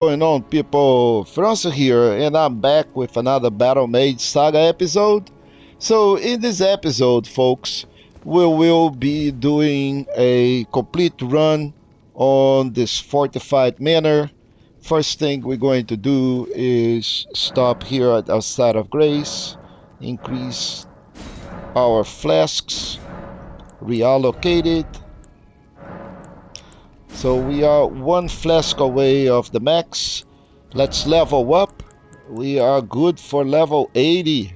Going on, people? Feroncio here, and I'm back with another Battle Mage Saga episode. So, in this episode, folks, we will be doing a complete run on this fortified manor. First thing we're going to do is stop here at our site of grace, increase our flasks, reallocate it. So we are one flask away of the max. Let's level up. We are good for level 80.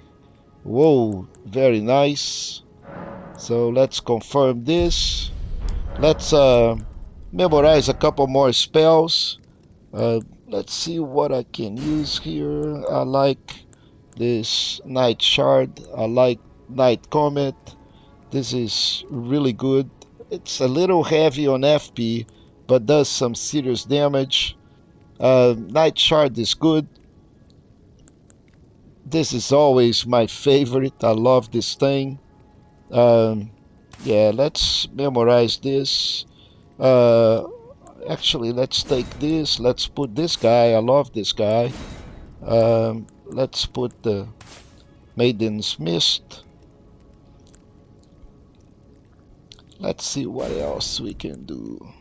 Whoa, very nice. So let's confirm this. Let's memorize a couple more spells. Let's see what I can use here. I like this Night Shard. I like Night Comet. This is really good. It's a little heavy on FP, but does some serious damage. Night Shard is good. This is always my favorite. I love this thing. Um, yeah, let's memorize this. Uh, Actually, let's take this. Let's put this guy. I love this guy. Let's put the Maiden's Mist. Let's see what else we can do.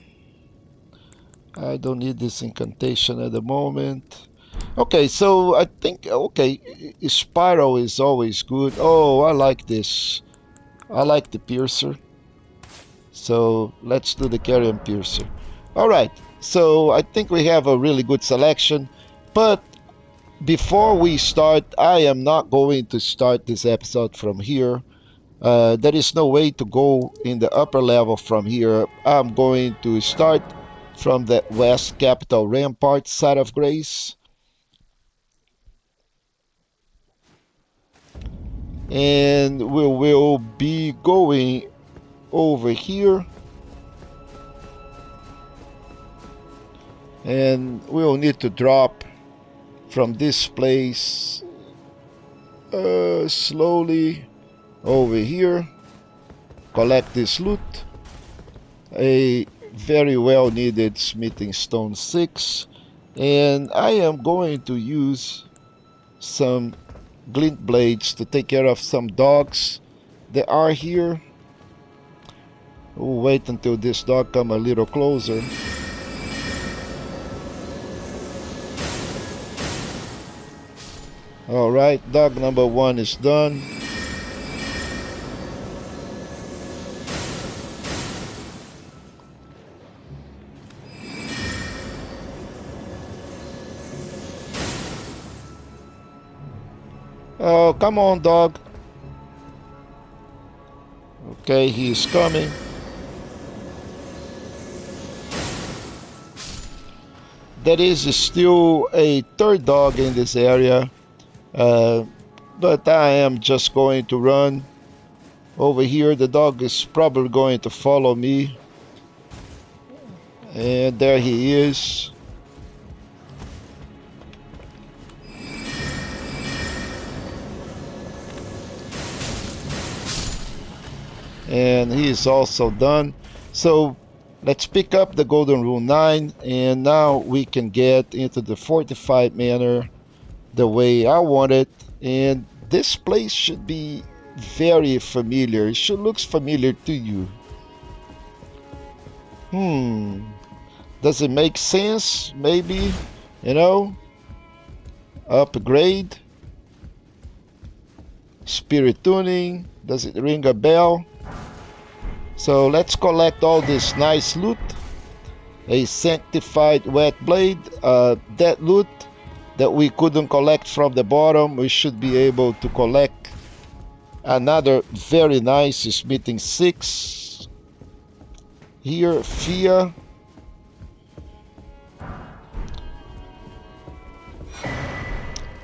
I don't need this incantation at the moment. Okay, so I think, okay, Spiral is always good. Oh, I like this. I like the Piercer. So let's do the Carrion Piercer. Alright, so I think we have a really good selection. But before we start, I am not going to start this episode from here. There is no way to go in the upper level from here. I'm going to start from the West Capital Rampart side of Grace. And we will be going over here. And we'll need to drop from this place slowly over here. Collect this loot. A very well needed smithing stone 6, and I am going to use some glint blades to take care of some dogs that are here. We'll wait until this dog come a little closer. Alright, dog number 1 is done. Oh, come on, dog. Okay, he's coming. There is still a third dog in this area, but I am just going to run over here. The dog is probably going to follow me. And there he is. And he is also done. So let's pick up the Golden Rule 9, and now we can get into the Fortified Manor the way I want it. And this place should be very familiar. It should look familiar to you. Does it make sense? Maybe, you know? Upgrade. Spirit tuning. Does it ring a bell? So let's collect all this nice loot. A sanctified wet blade. That loot that we couldn't collect from the bottom, we should be able to collect. Another very nice smithing 6. Here, Fia.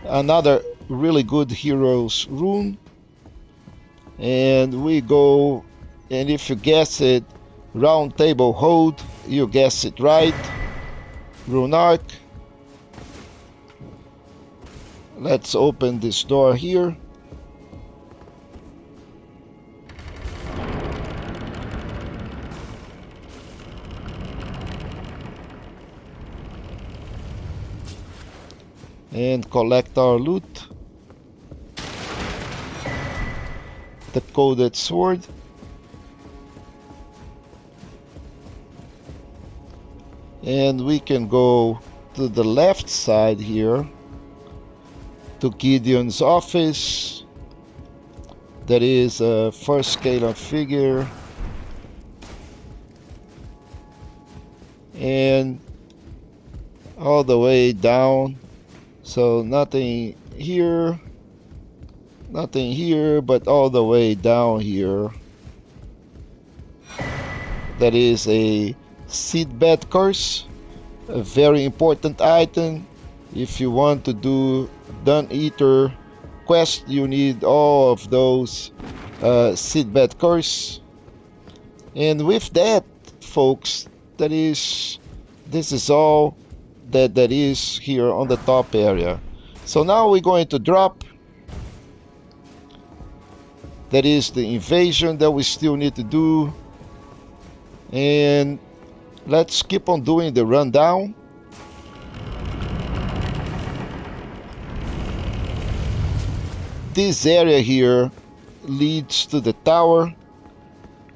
Another really good hero's rune. And we go. And if you guess it, round table hold, you guess it right. Rune arc. Let's open this door here. and collect our loot. The coded sword. And we can go to the left side here to Gideon's office. That is a first scalar figure. And all the way down. So nothing here, but all the way down here. That is a seedbed curse, a very important item. If you want to do Dung Eater quest, you need all of those seedbed curse. And with that, folks, this is all that is here on the top area. So now we're going to drop. That is the invasion that we still need to do. And let's keep on doing the rundown. This area here leads to the tower.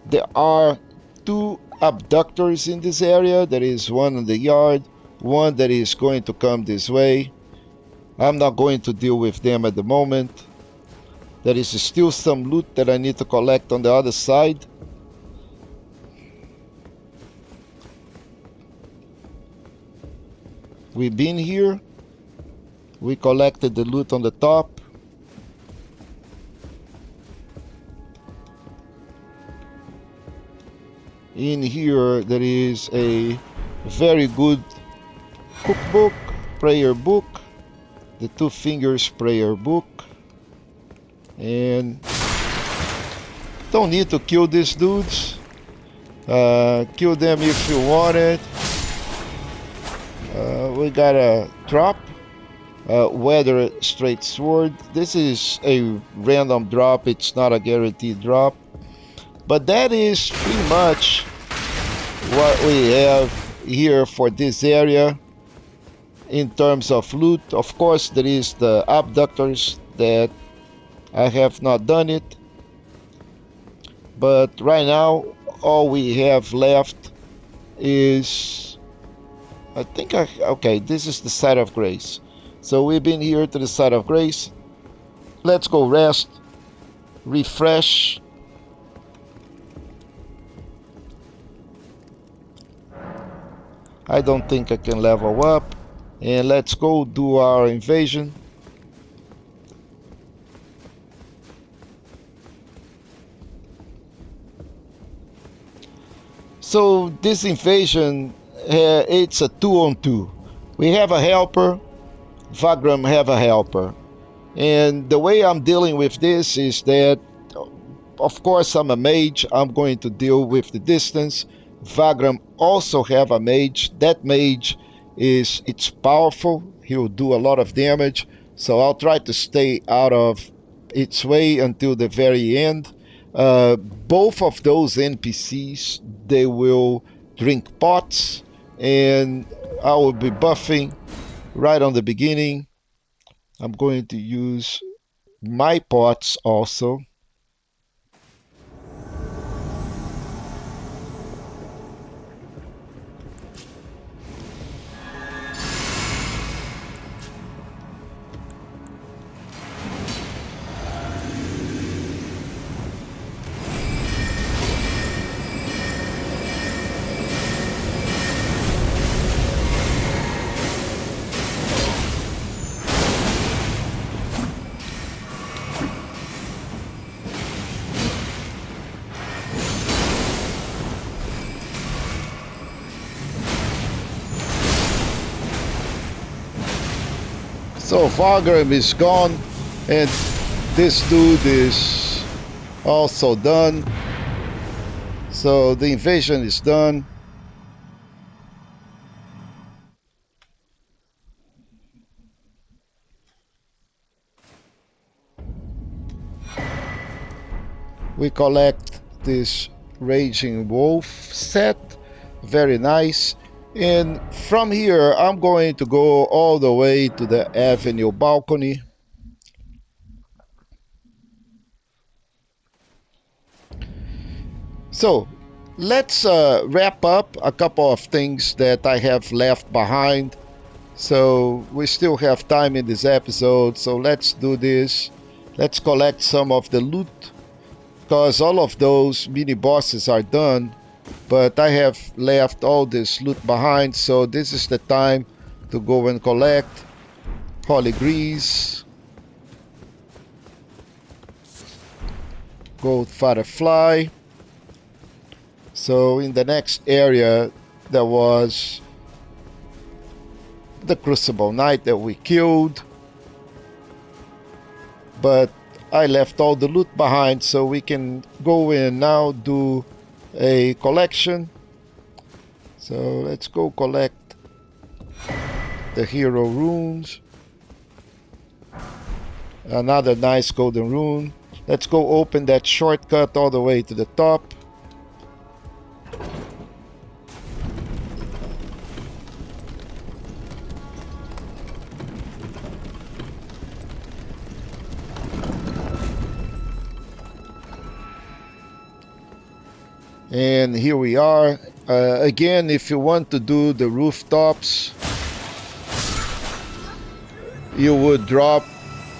There are 2 abductors in this area. There is one in the yard, one that is going to come this way. I'm not going to deal with them at the moment. There is still some loot that I need to collect on the other side. We've been here. We collected the loot on the top. In here there is a very good cookbook, prayer book, the 2 fingers prayer book. And don't need to kill these dudes. Kill them if you want it. We got a drop, weather straight sword. This is a random drop, it's not a guaranteed drop. But that is pretty much what we have here for this area in terms of loot. Of course, there is the abductors that I have not done it. But right now, all we have left is, okay, this is the site of grace. So we've been here to the site of grace. Let's go rest, refresh. I don't think I can level up. And let's go do our invasion. So this invasion, it's a 2-on-2. We have a helper, Vargram have a helper. And the way I'm dealing with this is that, of course, I'm a mage. I'm going to deal with the distance. Vargram also have a mage. That mage it's powerful. He'll do a lot of damage. So I'll try to stay out of its way until the very end. Both of those NPCs, they will drink pots, and I will be buffing right on the beginning. I'm going to use my pots also. So Vargram is gone, and this dude is also done. So the invasion is done. We collect this Raging Wolf set, very nice. And from here, I'm going to go all the way to the avenue balcony. So let's wrap up a couple of things that I have left behind. So we still have time in this episode, so let's do this. Let's collect some of the loot, because all of those mini bosses are done, but I have left all this loot behind, so this is the time to go and collect holy grease, gold firefly. So in the next area there was the Crucible Knight that we killed, but I left all the loot behind, so we can go in now, do a collection. So let's go collect the hero runes. Another nice golden rune. Let's go open that shortcut all the way to the top. And here we are. Again, if you want to do the rooftops, you would drop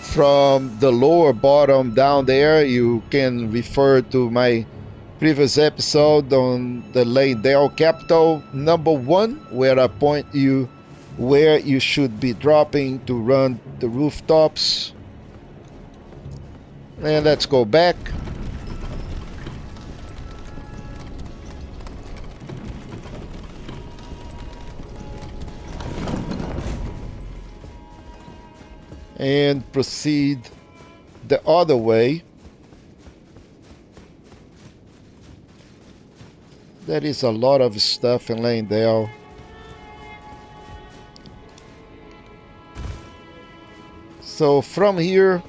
from the lower bottom down there. You can refer to my previous episode on the Leyndell capital #1, where I point you where you should be dropping to run the rooftops. And let's go back. And proceed the other way. There is a lot of stuff in Leyndell. So from here,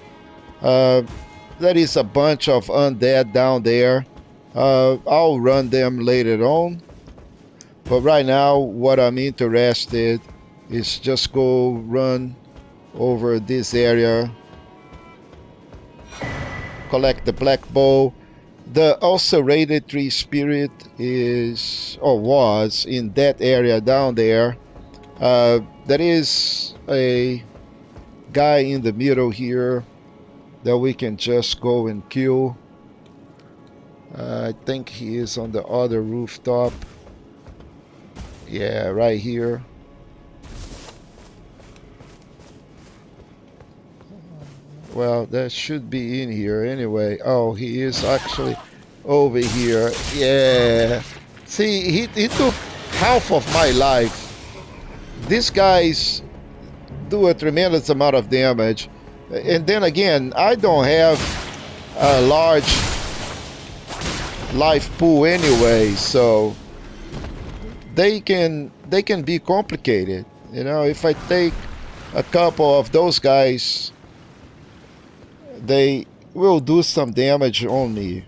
there is a bunch of undead down there. I'll run them later on. But right now, what I'm interested is just go run over this area, collect the black bow. The ulcerated tree spirit is, or was, in that area down there. There is a guy in the middle here that we can just go and kill. I think he is on the other rooftop. Yeah, right here. Well, that should be in here anyway. Oh, he is actually over here. Yeah. See, he took half of my life. These guys do a tremendous amount of damage. And then again, I don't have a large life pool anyway, so they can be complicated. You know, if I take a couple of those guys, they will do some damage on me.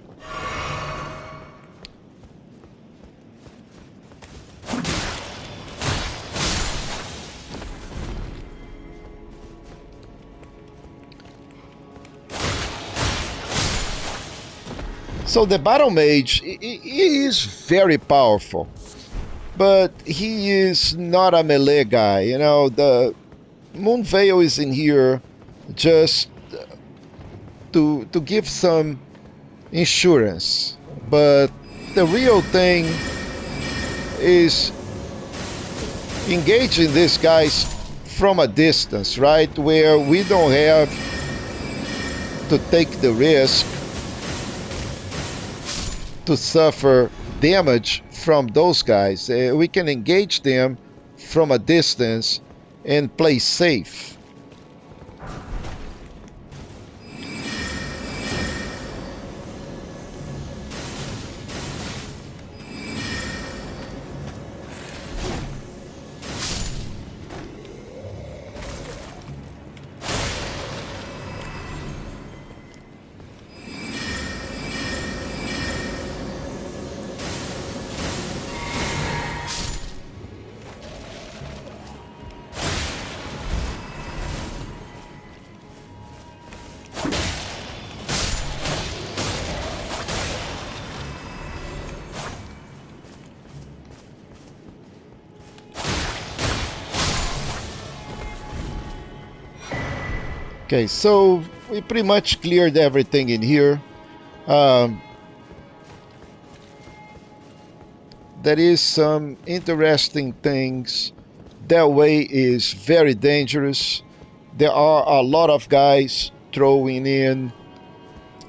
So the Battle Mage, he is very powerful, but he is not a melee guy. You know, the Moonveil is in here just to give some insurance, but the real thing is engaging these guys from a distance, right, where we don't have to take the risk to suffer damage from those guys. We can engage them from a distance and play safe. Okay, so we pretty much cleared everything in here. There is some interesting things. That way is very dangerous. There are a lot of guys throwing in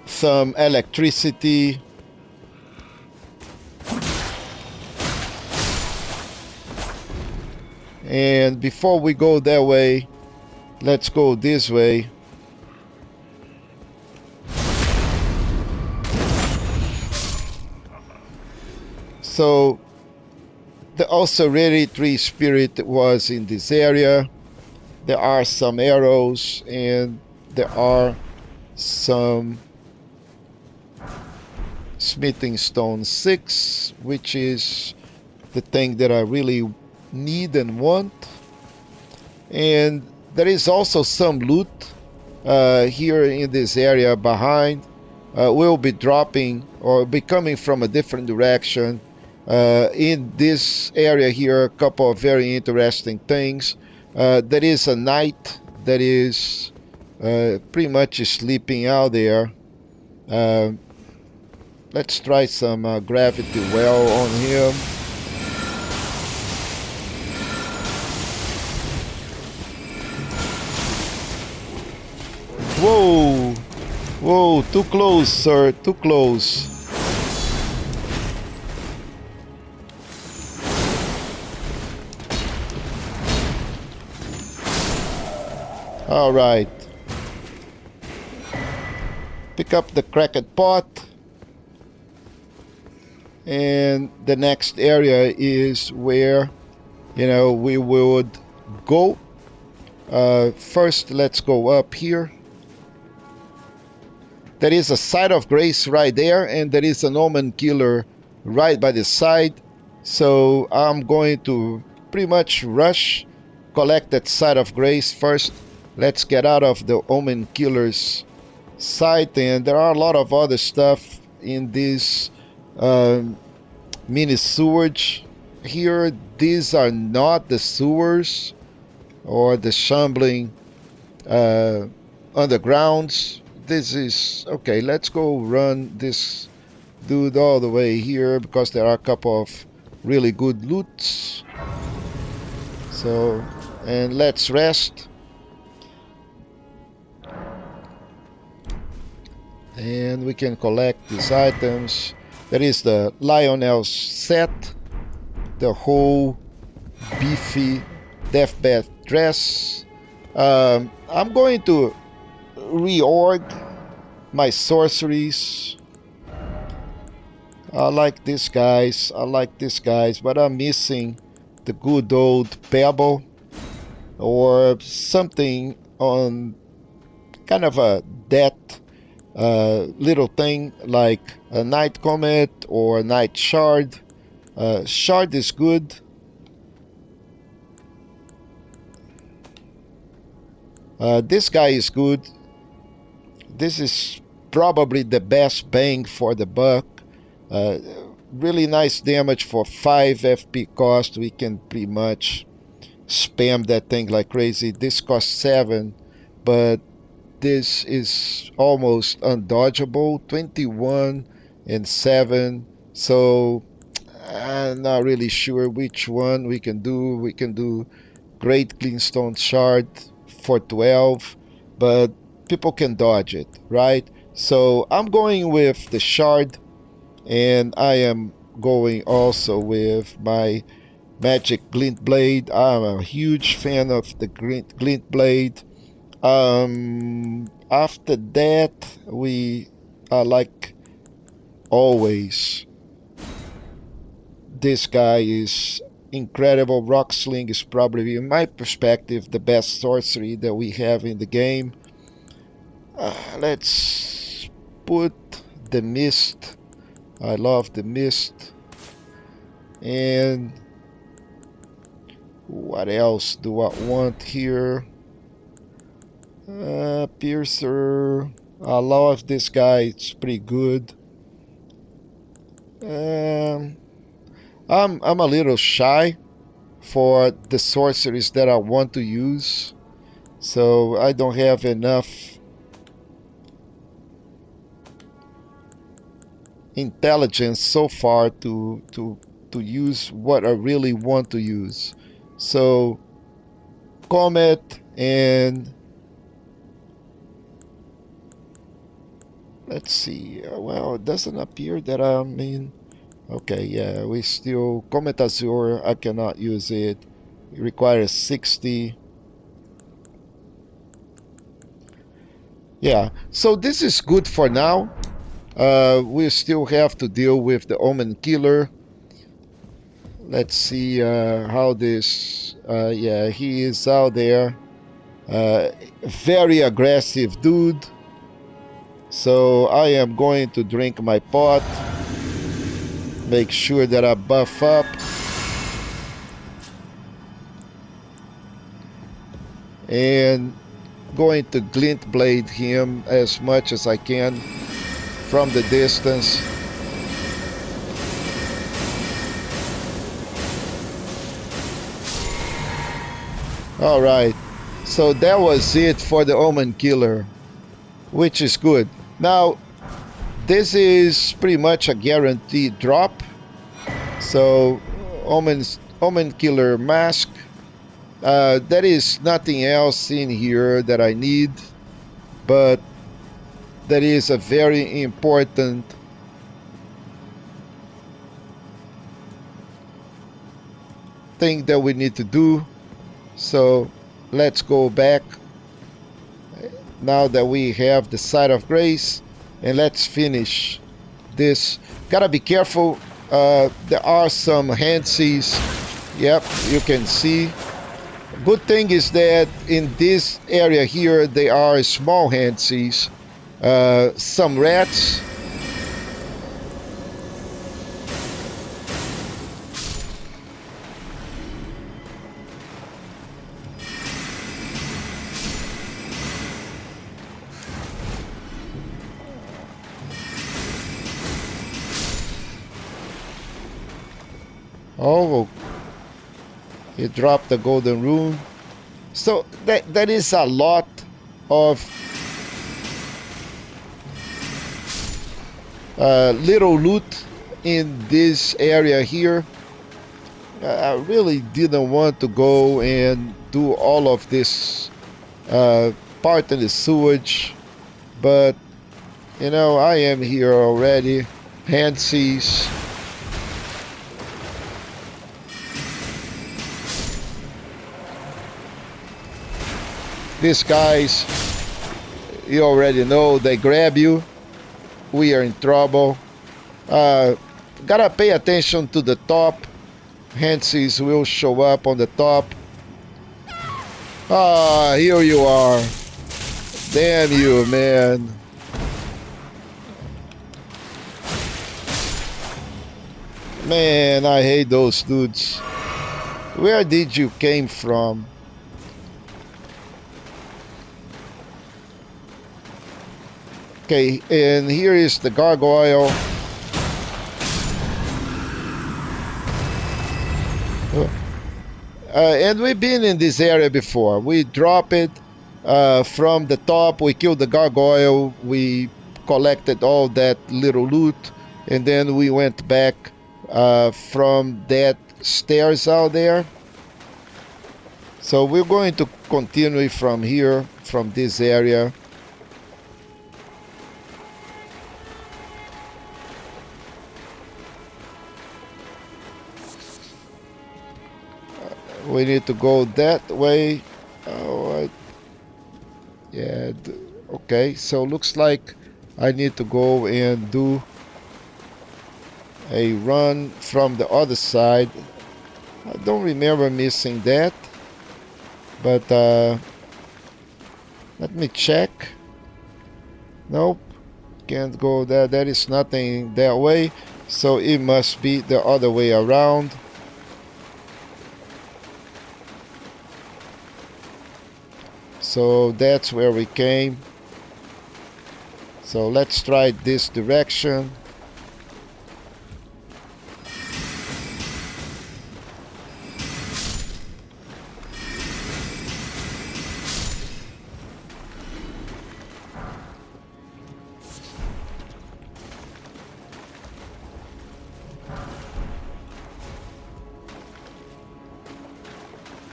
some electricity. And before we go that way, let's go this way. So the auxiliary tree spirit was in this area. There are some arrows and there are some smithing stone 6, which is the thing that I really need and want. And there is also some loot here in this area behind. Will be dropping or be coming from a different direction. In this area here, a couple of very interesting things. There is a knight that is pretty much sleeping out there. Let's try some gravity well on him. Whoa! Whoa, too close, sir, too close. All right. Pick up the cracked pot. And the next area is where, we would go. First, let's go up here. There is a site of grace right there, and there is an omen killer right by the side. So I'm going to pretty much rush, collect that site of grace first. Let's get out of the omen killer's site, and there are a lot of other stuff in this mini sewage here. These are not the sewers or the shambling undergrounds. This is okay. Let's go run this dude all the way here because there are a couple of really good loots. So, and let's rest. And we can collect these items. There is the Lionel's set, the whole beefy deathbed dress. I'm going to reorg my sorceries. I like these guys, but I'm missing the good old pebble or something on kind of a death little thing like a night comet or a night shard. Shard is good. This guy is good. This is probably the best bang for the buck. Really nice damage for 5 FP cost. We can pretty much spam that thing like crazy. This costs 7, but this is almost undodgeable. 21 and 7. So I'm not really sure which one we can do. We can do Great Cleanstone Shard for 12, but people can dodge it, right? So I'm going with the Shard, and I am going also with my Magic Glint Blade. I'm a huge fan of the Glint Blade. After that, we are like always. This guy is incredible. Rock Sling is probably, in my perspective, the best sorcery that we have in the game. Let's put the Mist. I love the Mist. And what else do I want here? Piercer. I love this guy. It's pretty good. I'm a little shy for the sorceries that I want to use. So I don't have enough intelligence so far to use what I really want to use. So Comet, and let's see. Well, it doesn't appear that I'm in. Okay, yeah, we still Comet Azure. I cannot use it. It requires 60. Yeah, so this is good for now. We still have to deal with the Omen Killer. Let's see how this. Yeah, he is out there. Very aggressive dude. So I am going to drink my pot. Make sure that I buff up. And going to glint blade him as much as I can from the distance. All right, so that was it for the Omen Killer, which is good. Now, this is pretty much a guaranteed drop. So, Omen Killer Mask. There is nothing else in here that I need, but that is a very important thing that we need to do. So let's go back now that we have the site of grace, and let's finish this. Gotta be careful. There are some handsies. Yep, you can see. Good thing is that in this area here, there are small handsies. Some rats. Oh, he dropped the golden rune. So that is a lot of little loot in this area here. I really didn't want to go and do all of this part in the sewage, but you know, I am here already. Handsies. These guys, you already know, they grab you. We are in trouble. Gotta pay attention to the top. Handsies will show up on the top. Ah, here you are. Damn you, man. Man, I hate those dudes. Where did you came from? Okay, and here is the gargoyle. And we've been in this area before. We drop it from the top. We killed the gargoyle. We collected all that little loot. And then we went back from that stairs out there. So we're going to continue from here, from this area. We need to go that way. Oh, yeah. Okay, so looks like I need to go and do a run from the other side. I don't remember missing that, but let me check. Nope, can't go there. There is nothing that way, so it must be the other way around. So that's where we came. So let's try this direction.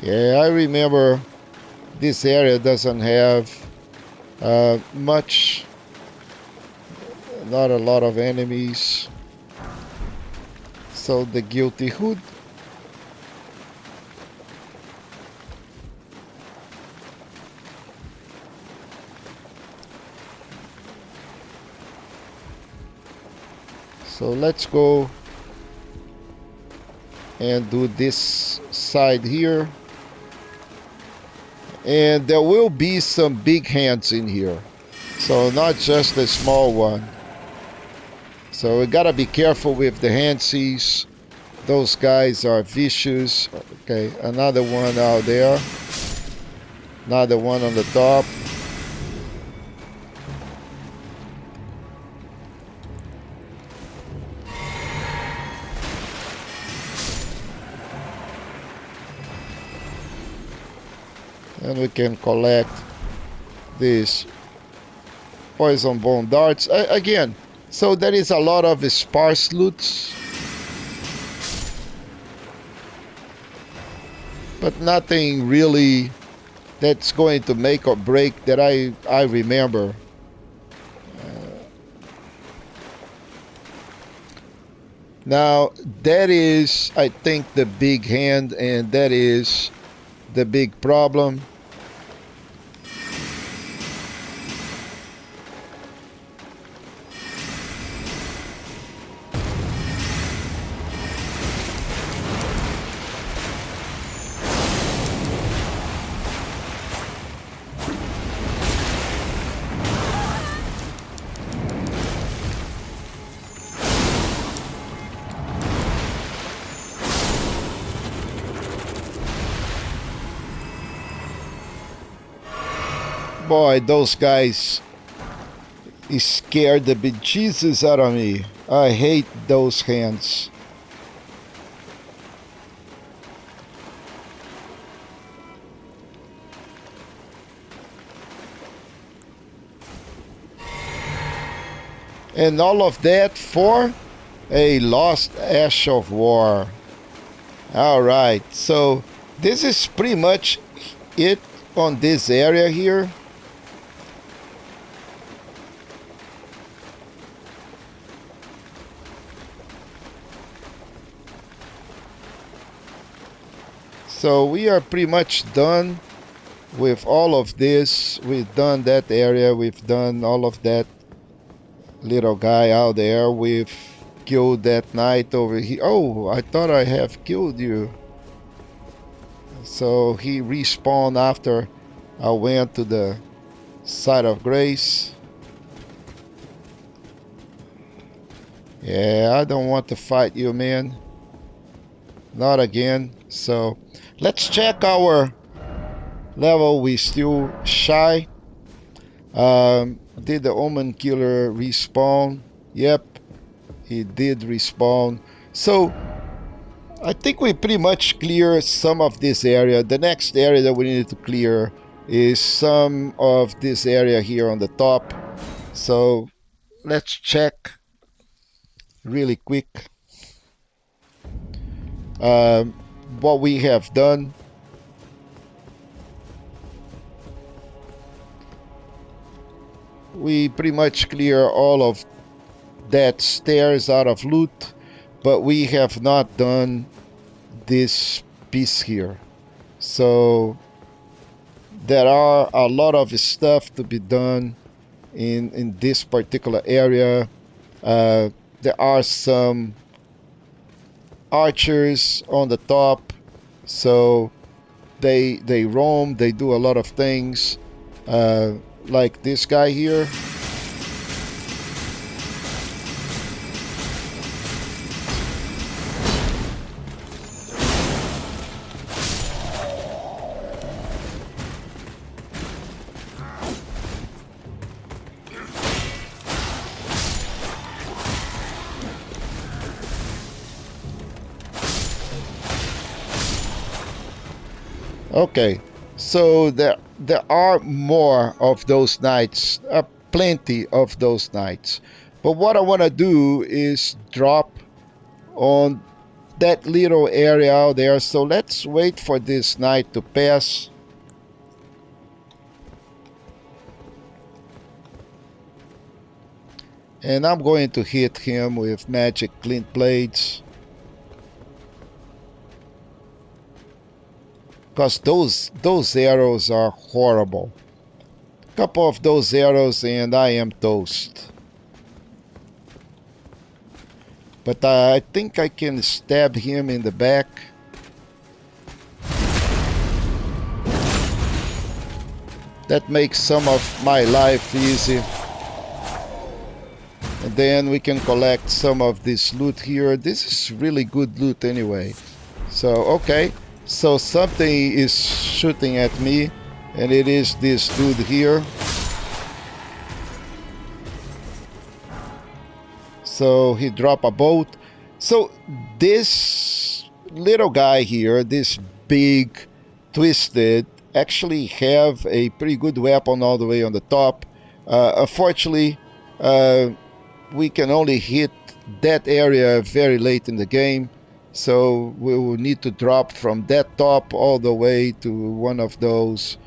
Yeah, I remember this area doesn't have much, not a lot of enemies. So the guilty hood. So let's go and do this side here. And there will be some big hands in here. So not just a small one. So we gotta be careful with the handsies. Those guys are vicious. Okay, another one out there. Another one on the top. And we can collect these poison bone darts. Again, so there is a lot of sparse loots. But nothing really that's going to make or break that I remember. Now, that is, I think, the big hand, and that is the big problem. Boy, those guys scared the bejesus out of me. I hate those hands. And all of that for a lost ash of war. Alright, so this is pretty much it on this area here. So we are pretty much done with all of this. We've done that area. We've done all of that little guy out there. We've killed that knight over here. Oh, I thought I have killed you. So he respawned after I went to the site of grace. Yeah, I don't want to fight you, man. Not again. So let's check our level. We still shy. Did the Omen Killer respawn? Yep, he did respawn. So I think we pretty much clear some of this area. The next area that we need to clear is some of this area here on the top. So let's check really quick what we have done. We pretty much clear all of that stairs out of loot, but we have not done this piece here. So there are a lot of stuff to be done in this particular area. There are some archers on the top, so they roam, they do a lot of things, like this guy here. Okay, so there are more of those knights, plenty of those knights. But what I want to do is drop on that little area out there. So let's wait for this knight to pass. And I'm going to hit him with magic glint blades. Because those arrows are horrible. A couple of those arrows and I am toast. But I think I can stab him in the back. That makes some of my life easy. And then we can collect some of this loot here. This is really good loot anyway. So, okay. So something is shooting at me. And it is this dude here. So he dropped a bolt. So this little guy here, this big twisted, actually have a pretty good weapon all the way on the top. Unfortunately, we can only hit that area very late in the game, so we will need to drop from that top all the way to one of those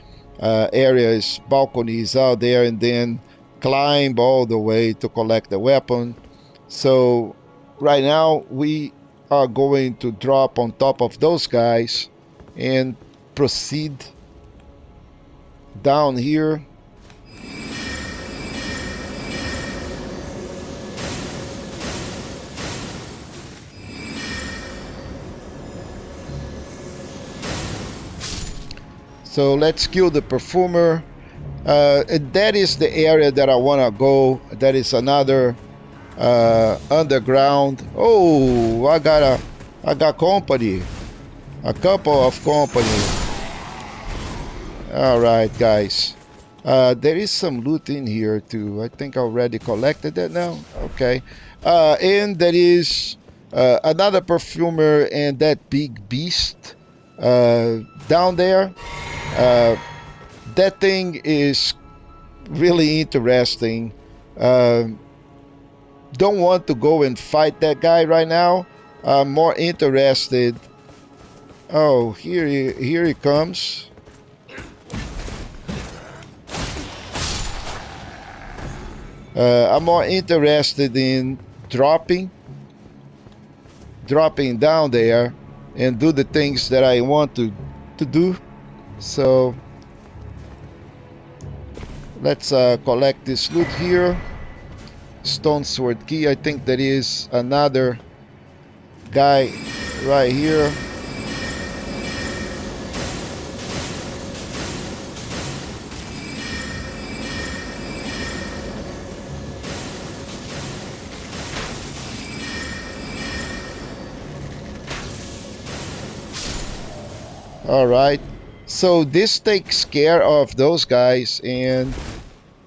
areas, balconies out there, and then climb all the way to collect the weapon. So right now we are going to drop on top of those guys and proceed down here. So let's kill the perfumer. That is the area that I want to go. That is another underground. Oh, I got company. A couple of company. All right, guys. There is some loot in here too. I think I already collected that now. Okay. And there is another perfumer and that big beast down there. That thing is really interesting. Don't want to go and fight that guy right now. I'm more interested. Oh, here he comes. I'm more interested in dropping down there and do the things that I want to do. So let's collect this loot here. Stone sword key. I think there is another guy right here. All right, so this takes care of those guys, and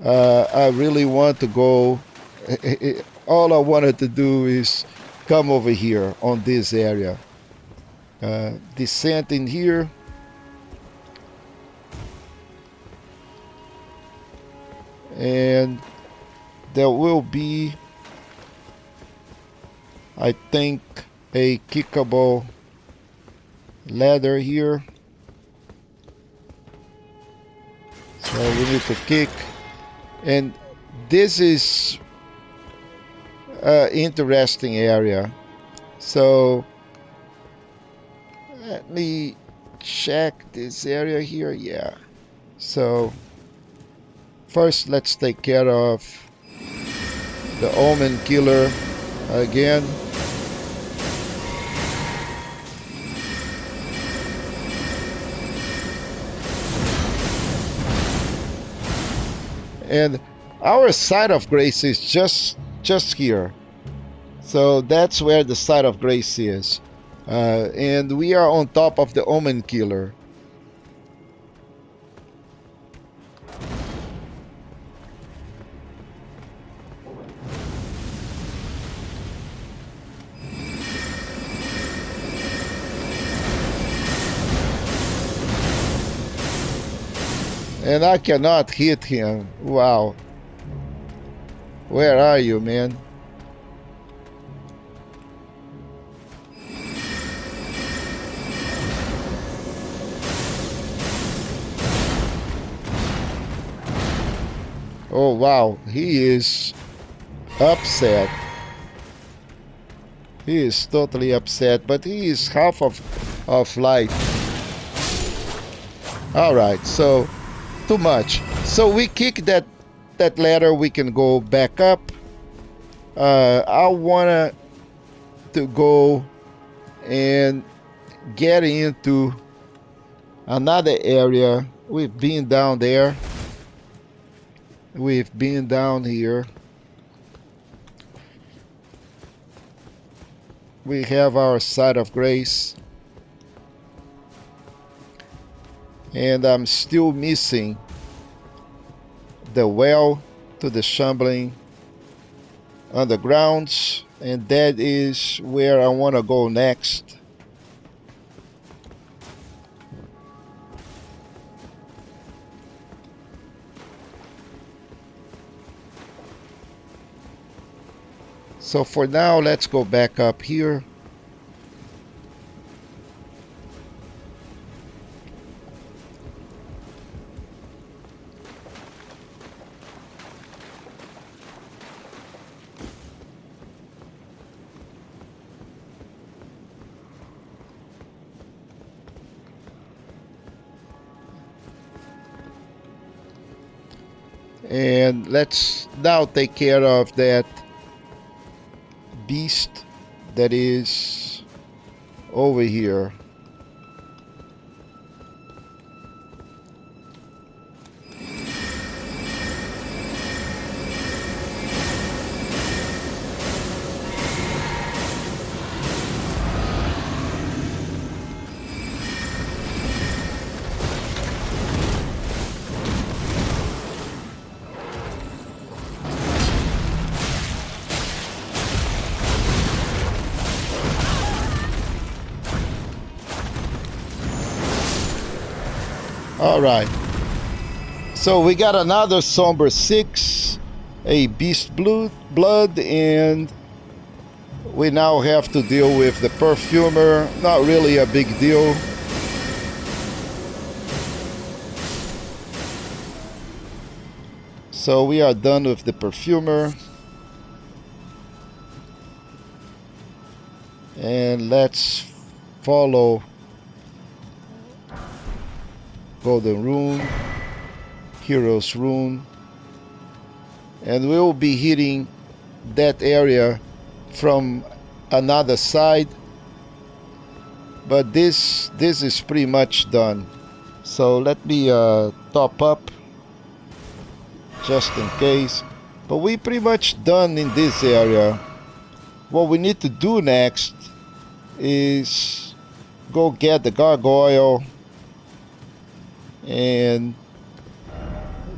I really want to go. All I wanted to do is come over here on this area. Descent in here. And there will be, I think, a kickable ladder here. So we need to kick. And this is interesting area. So let me check this area here. Yeah. So first let's take care of the Omen Killer again. And our site of grace is just here. So that's where the site of grace is. And we are on top of the Omen Killer. And I cannot hit him. Wow. Where are you, man? Oh wow, he is upset. He is totally upset, but he is half of life. Alright, so too much. So we kick that ladder, we can go back up. I wanna to go and get into another area. We've been down there. We've been down here. We have our side of grace. And I'm still missing the well to the shambling undergrounds, and that is where I want to go next. So for now, let's go back up here. And let's now take care of that beast that is over here. All right. So we got another Somber 6, a Beast Blood, and we now have to deal with the Perfumer. Not really a big deal. So we are done with the Perfumer. And let's follow Golden Rune, Hero's Rune, and we'll be hitting that area from another side, but this is pretty much done. So let me top up just in case, but we pretty much done in this area. What we need to do next is go get the gargoyle and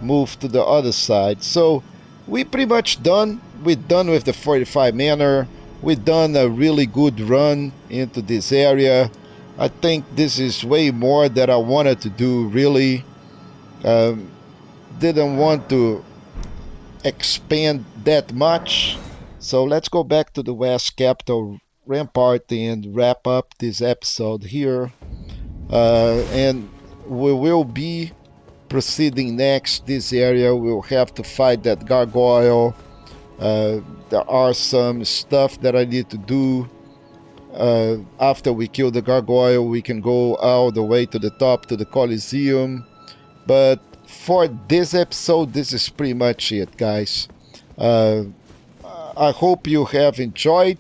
move to the other side. So we pretty much done. We're done with the Fortified Manor. We've done a really good run into this area. I think this is way more that I wanted to do, really. Didn't want to expand that much. So let's go back to the West Capital Rampart and wrap up this episode here. And we will be proceeding next. This area we'll have to fight that gargoyle. There are some stuff that I need to do. After we kill the gargoyle, we can go all the way to the top to the Coliseum. But for this episode, this is pretty much it, guys. I hope you have enjoyed.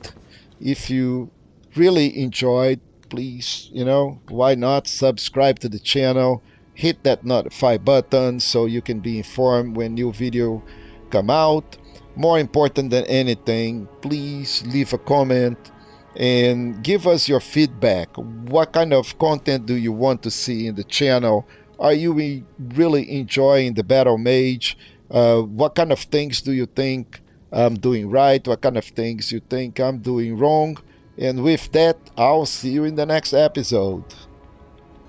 If you really enjoyed, please, why not subscribe to the channel, hit that notify button so you can be informed when new video come out. More important than anything, please leave a comment and give us your feedback. What kind of content do you want to see in the channel? Are you really enjoying the Battle Mage? What kind of things do you think I'm doing right? What kind of things you think I'm doing wrong? And with that, I'll see you in the next episode.